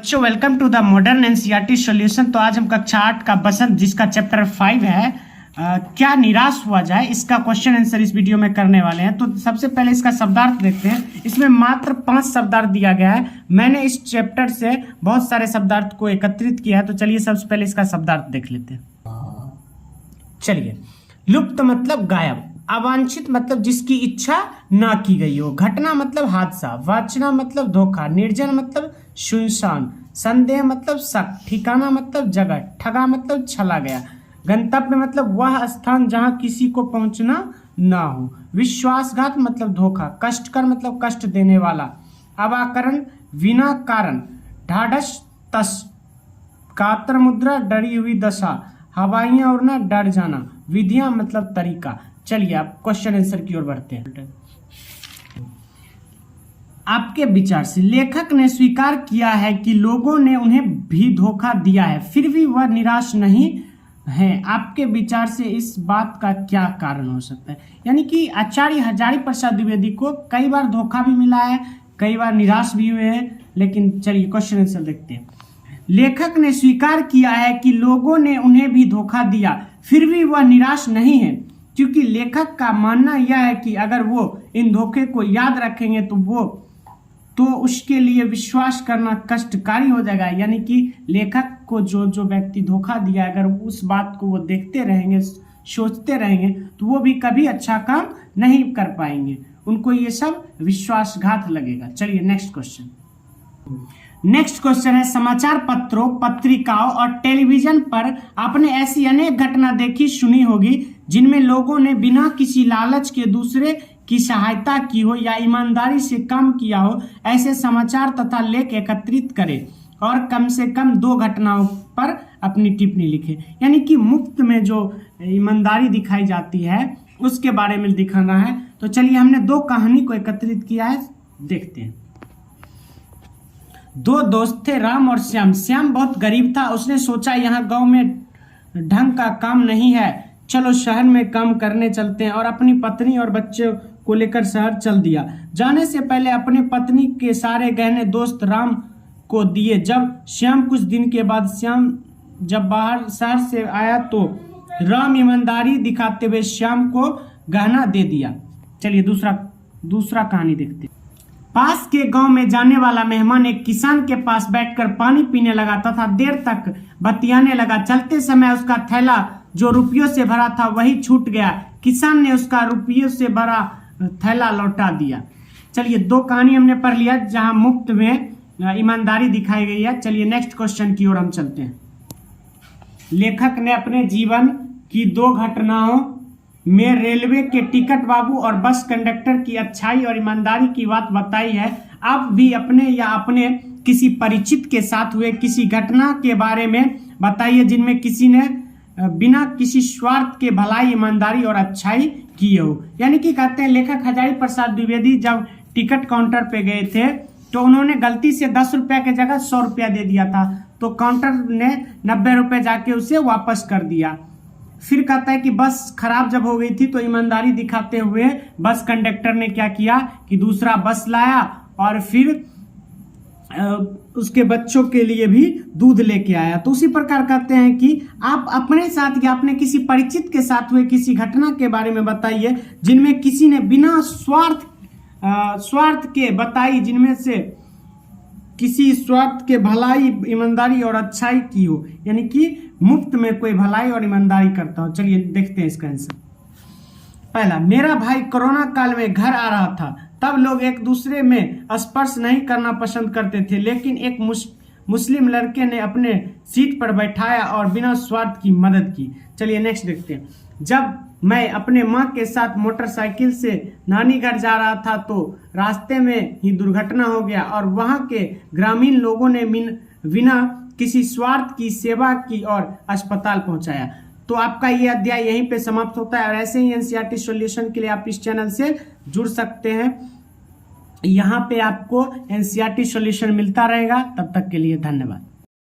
बच्चों welcome to the modern NCERT solution. तो आज हम कक्षा 8 का बसंत जिसका चैप्टर 5 है क्या निराश हुआ जाए, इसका क्वेश्चन आंसर इस वीडियो में करने वाले हैं। तो सबसे पहले इसका शब्दार्थ देखते हैं। इसमें मात्र 5 शब्दार्थ दिया गया है। मैंने इस चैप्टर से बहुत सारे शब्दार्थ को एकत्रित किया है। तो चलिए सबसे पहले इसका शब्दार्थ देख लेते हैं। चलिए, लुप्त मतलब गायब, अवांछित मतलब जिसकी इच्छा ना की गई हो, घटना मतलब हादसा, वाचना मतलब धोखा, निर्जन मतलब सुनसान, संदेह मतलब शक, ठिकाना मतलब जगह, ठगा मतलब छला गया, गंतव्य मतलब वह स्थान जहां किसी को पहुंचना ना हो, विश्वासघात मतलब धोखा, कष्टकर मतलब कष्ट देने वाला, अवाकरण बिना कारण, ढाढ़स तस, कातर मुद्रा डरी हुई दशा, हवाइयां उड़ना डर जाना, विधियां मतलब तरीका। चलिए आप क्वेश्चन आंसर की ओर बढ़ते हैं। आपके विचार से लेखक ने स्वीकार किया है कि लोगों ने उन्हें भी धोखा दिया है, फिर भी वह निराश नहीं है। आपके विचार से इस बात का क्या कारण हो सकता है? यानी कि आचार्य हजारी प्रसाद द्विवेदी को कई बार धोखा भी मिला है, कई बार निराश भी हुए हैं। लेकिन चलिए क्वेश्चन आंसर देखते हैं। लेखक ने स्वीकार किया है कि लोगों ने उन्हें भी धोखा दिया, फिर भी वह निराश नहीं है, क्योंकि लेखक का मानना यह है कि अगर वो इन धोखे को याद रखेंगे तो उसके लिए विश्वास करना कष्टकारी हो जाएगा। यानी कि लेखक को जो व्यक्ति धोखा दिया, अगर उस बात को वो देखते रहेंगे, सोचते रहेंगे, तो वो भी कभी अच्छा काम नहीं कर पाएंगे, उनको ये सब विश्वासघात लगेगा। चलिए नेक्स्ट क्वेश्चन। नेक्स्ट क्वेश्चन है, समाचार पत्रों, पत्रिकाओं और टेलीविजन पर आपने ऐसी अनेक घटना देखी सुनी होगी जिनमें लोगों ने बिना किसी लालच के दूसरे की सहायता की हो या ईमानदारी से काम किया हो। ऐसे समाचार तथा लेख एकत्रित करें और कम से कम 2 घटनाओं पर अपनी टिप्पणी लिखें। यानी कि मुफ्त में जो ईमानदारी दिखाई जाती है उसके बारे में दिखाना है। तो चलिए हमने 2 कहानी को एकत्रित किया है, देखते हैं। 2 दोस्त थे, राम और श्याम। श्याम बहुत गरीब था। उसने सोचा यहाँ गांव में ढंग का काम नहीं है, चलो शहर में काम करने चलते हैं, और अपनी पत्नी और बच्चे को लेकर शहर चल दिया। जाने से पहले अपने पत्नी के सारे गहने दोस्त राम को दिए। जब श्याम कुछ दिन के बाद श्याम जब बाहर शहर से आया तो राम ईमानदारी दिखाते हुए श्याम को गहना दे दिया। चलिए दूसरा कहानी देखते हैं। पास के गांव में जाने वाला मेहमान एक किसान के पास बैठकर पानी पीने लगा तथा देर तक बतियाने लगा। चलते समय उसका थैला जो रुपयों से भरा था वही छूट गया। किसान ने उसका रुपयों से भरा थैला लौटा दिया। चलिए 2 कहानी हमने पढ़ लिया जहां मुफ्त में ईमानदारी दिखाई गई है। चलिए नेक्स्ट क्वेश्चन की ओर हम चलते हैं। लेखक ने अपने जीवन की 2 घटनाओं में रेलवे के टिकट बाबू और बस कंडक्टर की अच्छाई और ईमानदारी की बात बताई है। आप भी अपने या अपने किसी परिचित के साथ हुए किसी घटना के बारे में बताइए जिनमें किसी ने बिना किसी स्वार्थ के भलाई, ईमानदारी और अच्छाई की हो। यानी कि कहते हैं लेखक हजारी प्रसाद द्विवेदी जब टिकट काउंटर पे गए थे तो उन्होंने गलती से 10 रुपया के जगह 100 रुपया दे दिया था, तो काउंटर ने 90 रुपये जाके उसे वापस कर दिया। फिर कहता है कि बस खराब जब हो गई थी तो ईमानदारी दिखाते हुए बस कंडक्टर ने क्या किया कि दूसरा बस लाया और फिर उसके बच्चों के लिए भी दूध लेके आया। तो उसी प्रकार कहते हैं कि आप अपने साथ या अपने किसी परिचित के साथ हुए किसी घटना के बारे में बताइए जिनमें किसी ने बिना स्वार्थ के बताई, जिनमें से किसी स्वार्थ के भलाई, ईमानदारी और अच्छाई की हो। यानी कि मुफ्त में कोई भलाई और ईमानदारी करता हो। चलिए देखते हैं इसका आंसर। पहला, मेरा भाई कोरोना काल में घर आ रहा था, तब लोग एक दूसरे में स्पर्श नहीं करना पसंद करते थे, लेकिन एक मुस्लिम लड़के ने अपने सीट पर बैठाया और बिना स्वार्थ की मदद की। चलिए नेक्स्ट देखते हैं। जब मैं अपने माँ के साथ मोटरसाइकिल से नानी घर जा रहा था तो रास्ते में ही दुर्घटना हो गया और वहाँ के ग्रामीण लोगों ने बिना किसी स्वार्थ की सेवा की और अस्पताल पहुँचाया। तो आपका ये अध्याय यहीं पे समाप्त होता है और ऐसे ही एनसीईआरटी सॉल्यूशन के लिए आप इस चैनल से जुड़ सकते हैं। यहाँ पे आपको एनसीईआरटी सॉल्यूशन मिलता रहेगा। तब तक के लिए धन्यवाद।